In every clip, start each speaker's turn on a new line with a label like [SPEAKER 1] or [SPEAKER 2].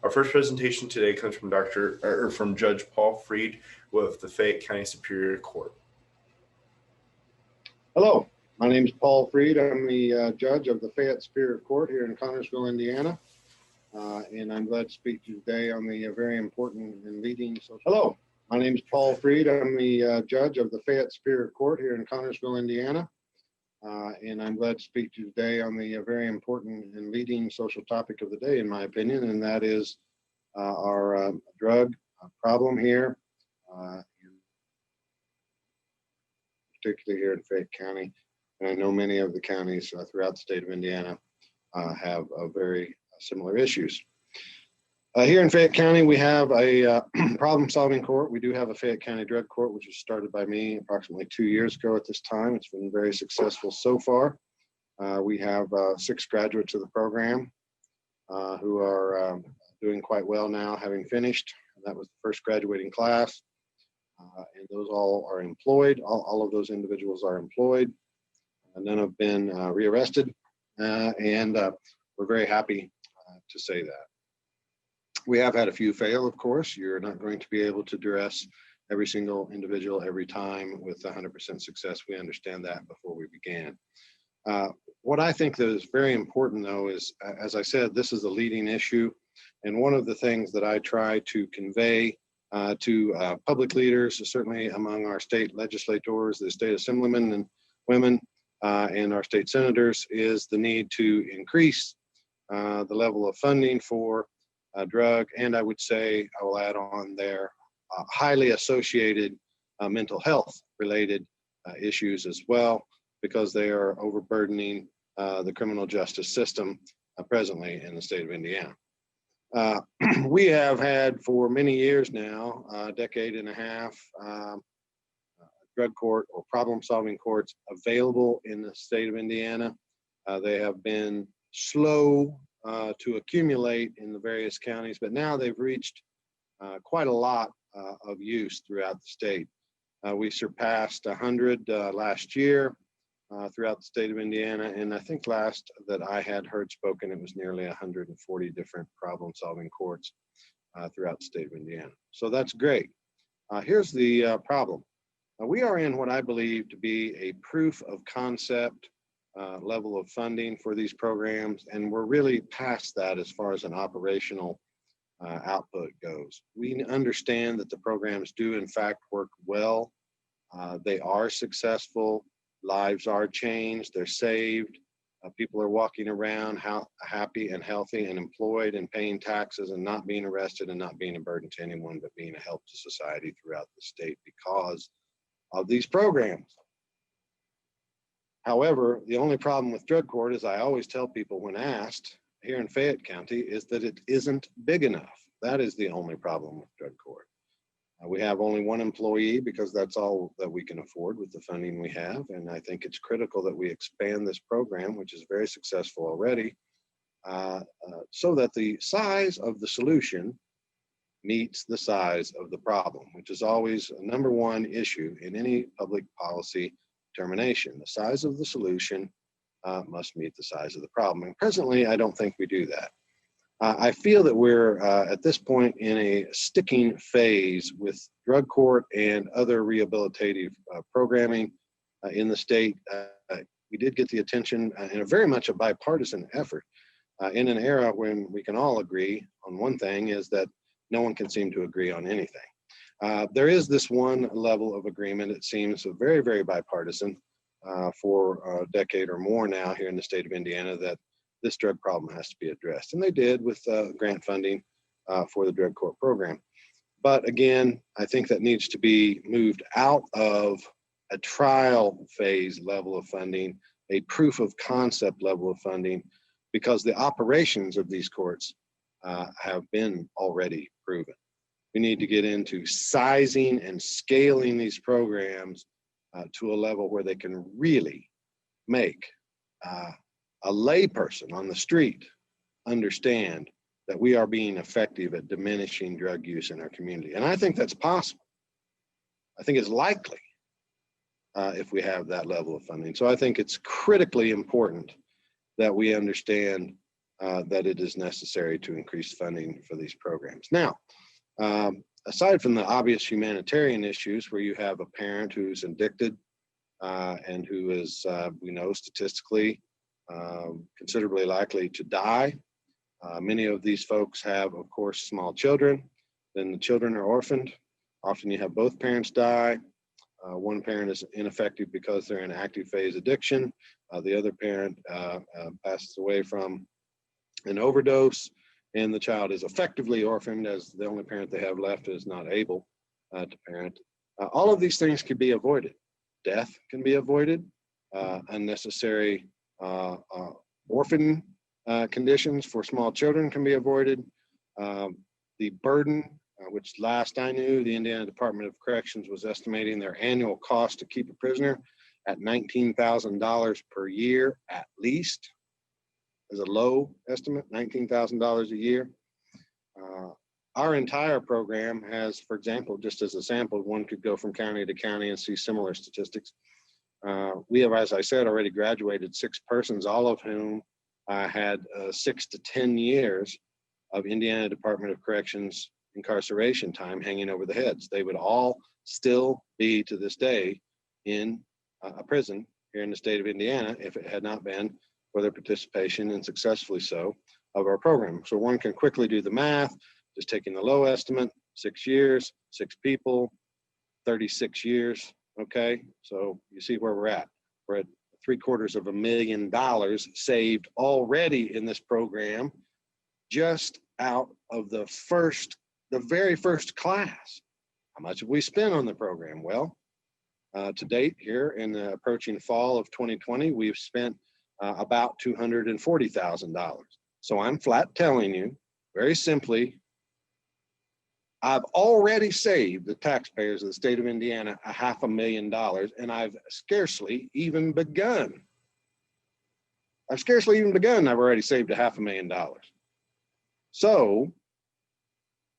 [SPEAKER 1] Our first presentation today comes from from Judge Paul Freed with the Fayette County Superior Court.
[SPEAKER 2] Hello, my name is Paul Freed. I'm the judge of the Fayette Superior Court here in Connersville, Indiana. And I'm glad to speak to you today on the very important and leading social. Hello, my name is Paul Freed. I'm the judge of the Fayette Superior Court here in Connersville, Indiana. And I'm glad to speak to you today on the very important and leading social topic of the day, in my opinion, and that is our drug problem here, particularly here in Fayette County. And I know many of the counties throughout the state of Indiana have very similar issues. Here in Fayette County, we have a problem-solving court. We do have a Fayette County Drug Court, which was started by me approximately 2 years ago at this time. It's been very successful so far. We have 6 graduates of the program who are doing quite well now, having finished. That was the first graduating class. And those all are employed. All of those individuals are employed. None have been rearrested. And we're very happy to say that. We have had a few fail, of course. You're not going to be able to address every single individual every time with 100% success. We understand that before we began. What I think that is very important, though, is, as I said, this is a leading issue. And one of the things that I try to convey to public leaders, certainly among our state legislators, the state assemblymen and women, and our state senators, is the need to increase the level of funding for drug, and I would say, I will add on there, highly associated mental health related issues as well, because they are overburdening the criminal justice system presently in the state of Indiana. We have had for many years now, a decade and a half, drug court or problem-solving courts available in the state of Indiana. They have been slow to accumulate in the various counties, but now they've reached quite a lot of use throughout the state. We surpassed 100 last year throughout the state of Indiana, and I think last that I had heard spoken, it was nearly 140 different problem-solving courts throughout the state of Indiana. So that's great. Here's the problem. We are in what I believe to be a proof of concept level of funding for these programs, and we're really past that as far as an operational output goes. We understand that the programs do in fact work well. They are successful. Lives are changed. They're saved. People are walking around happy and healthy and employed and paying taxes and not being arrested and not being a burden to anyone, but being a help to society throughout the state because of these programs. However, the only problem with drug court, as I always tell people when asked here in Fayette County, is that it isn't big enough. That is the only problem with drug court. We have only 1 employee because that's all that we can afford with the funding we have. And I think it's critical that we expand this program, which is very successful already, so that the size of the solution meets the size of the problem, which is always a #1 issue in any public policy determination. The size of the solution must meet the size of the problem. And presently, I don't think we do that. I feel that we're at this point in a sticking phase with drug court and other rehabilitative programming in the state. We did get the attention in a very much a bipartisan effort in an era when we can all agree on one thing, is that no one can seem to agree on anything. There is this one level of agreement, it seems very, very bipartisan for a decade or more now here in the state of Indiana, that this drug problem has to be addressed. And they did with grant funding for the drug court program. But again, I think that needs to be moved out of a trial phase level of funding, a proof of concept level of funding, because the operations of these courts have been already proven. We need to get into sizing and scaling these programs to a level where they can really make a layperson on the street understand that we are being effective at diminishing drug use in our community. And I think that's possible. I think it's likely if we have that level of funding. So I think it's critically important that we understand that it is necessary to increase funding for these programs. Now, aside from the obvious humanitarian issues where you have a parent who's addicted and who is, we know statistically, considerably likely to die. Many of these folks have, of course, small children. Then the children are orphaned. Often you have both parents die. One parent is ineffective because they're in active phase addiction. The other parent passes away from an overdose, and the child is effectively orphaned as the only parent they have left is not able to parent. All of these things can be avoided. Death can be avoided. Unnecessary orphan conditions for small children can be avoided. The burden, which last I knew, the Indiana Department of Corrections was estimating their annual cost to keep a prisoner at $19,000 per year at least, as a low estimate, $19,000 a year. Our entire program has, for example, just as a sample, one could go from county to county and see similar statistics. We have, as I said, already graduated 6 persons, all of whom had 6 to 10 years of Indiana Department of Corrections incarceration time hanging over the heads. They would all still be, to this day, in a prison here in the state of Indiana if it had not been for their participation, and successfully so, of our program. So one can quickly do the math, just taking the low estimate, 6 years, 6 people, 36 years, okay? So you see where we're at. We're at $750,000 saved already in this program, just out of the very first class. How much have we spent on the program? Well, to date here in the approaching fall of 2020, we've spent about $240,000. So I'm flat telling you, very simply, I've already saved the taxpayers of the state of Indiana $500,000, and I've scarcely even begun. I've already saved $500,000. So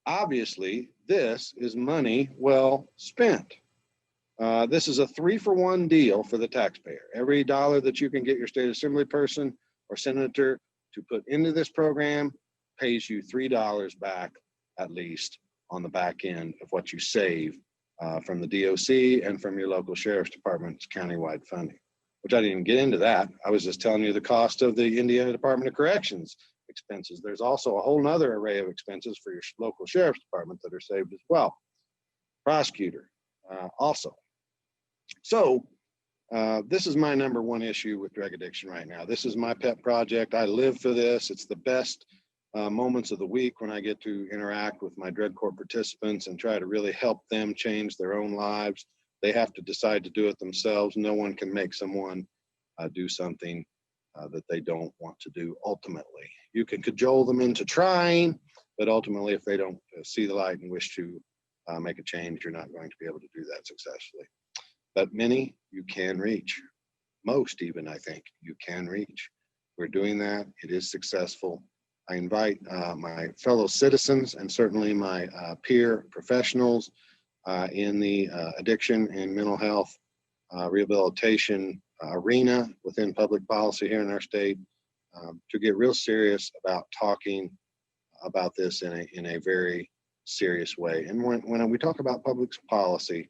[SPEAKER 2] obviously, this is money well spent. This is a 3-for-1 deal for the taxpayer. Every dollar that you can get your state assembly person or senator to put into this program pays you $3 back at least on the back end of what you save from the DOC and from your local sheriff's department's countywide funding, which I didn't even get into that. I was just telling you the cost of the Indiana Department of Corrections expenses. There's also a whole nother array of expenses for your local sheriff's department that are saved as well. Prosecutor also. So this is my number one issue with drug addiction right now. This is my pet project. I live for this. It's the best moments of the week when I get to interact with my drug court participants and try to really help them change their own lives. They have to decide to do it themselves. No one can make someone do something that they don't want to do ultimately. You can cajole them into trying, but ultimately if they don't see the light and wish to make a change, you're not going to be able to do that successfully. But many you can reach. Most even, I think, you can reach. We're doing that. It is successful. I invite my fellow citizens and certainly my peer professionals in the addiction and mental health rehabilitation arena within public policy here in our state to get real serious about talking about this in a very serious way. And when we talk about public policy,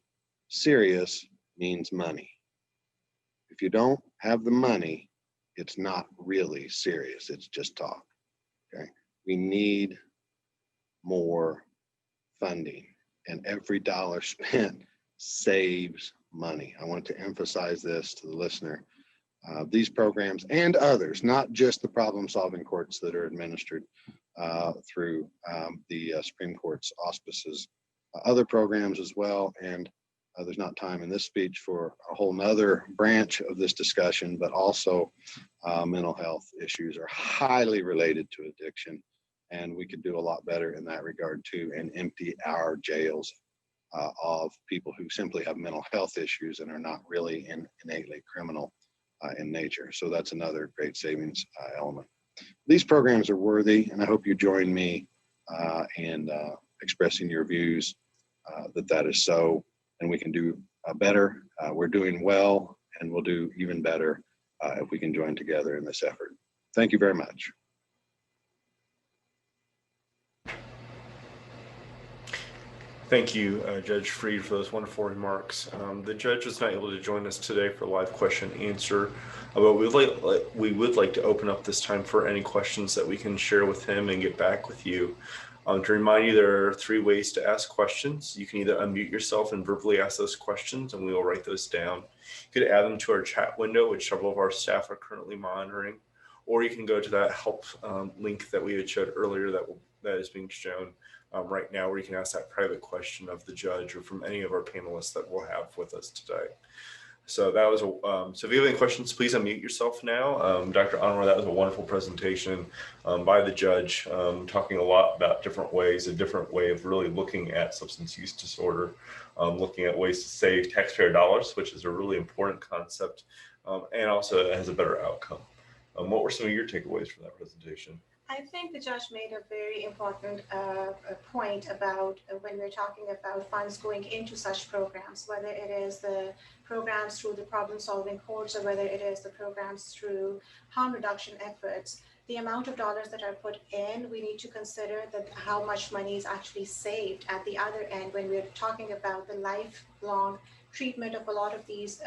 [SPEAKER 2] serious means money. If you don't have the money, it's not really serious. It's just talk. Okay, we need more funding, and every dollar spent saves money. I want to emphasize this to the listener. These programs and others, not just the problem-solving courts that are administered through the Supreme Court's auspices, other programs as well. And there's not time in this speech for a whole nother branch of this discussion, but also mental health issues are highly related to addiction. And we could do a lot better in that regard too, and empty our jails of people who simply have mental health issues and are not really innately criminal in nature. So that's another great savings element. These programs are worthy, and I hope you join me in expressing your views that is so, and we can do better. We're doing well, and we'll do even better if we can join together in this effort. Thank you very much.
[SPEAKER 1] Thank you, Judge Freed, for those wonderful remarks. The judge was not able to join us today for live question and answer, but we would like to open up this time for any questions that we can share with him and get back with you. To remind you, there are 3 ways to ask questions. You can either unmute yourself and verbally ask those questions, and we will write those down. You could add them to our chat window, which several of our staff are currently monitoring, or you can go to that help link that we had showed earlier that is being shown right now, where you can ask that private question of the judge or from any of our panelists that we'll have with us today. So that was so if you have any questions, please unmute yourself now. Dr. Anwar, that was a wonderful presentation by the judge, talking a lot about different ways, a different way of really looking at substance use disorder, looking at ways to save taxpayer dollars, which is a really important concept, and also it has a better outcome. What were some of your takeaways from that presentation?
[SPEAKER 3] I think the judge made a very important point about when we're talking about funds going into such programs, whether it is the programs through the problem-solving courts or whether it is the programs through harm reduction efforts. The amount of dollars that are put in, we need to consider that how much money is actually saved at the other end when we're talking about the lifelong treatment of a lot of these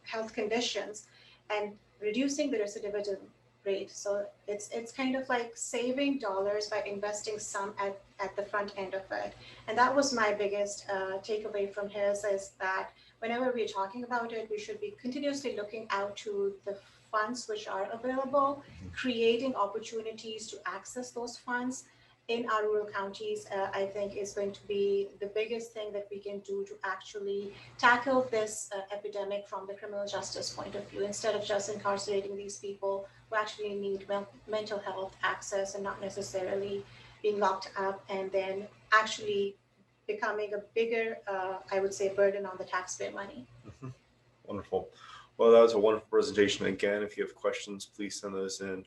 [SPEAKER 3] health conditions and reducing the recidivism rate. So it's kind of like saving dollars by investing some at the front end of it. And that was my biggest takeaway from his, is that whenever we're talking about it, we should be continuously looking out to the funds which are available, creating opportunities to access those funds in our rural counties. I think is going to be the biggest thing that we can do to actually tackle this epidemic from the criminal justice point of view, instead of just incarcerating these people who actually need mental health access and not necessarily being locked up and then actually becoming a bigger, I would say, burden on the taxpayer money.
[SPEAKER 1] Wonderful. Well, that was a wonderful presentation. Again, if you have questions, please send those in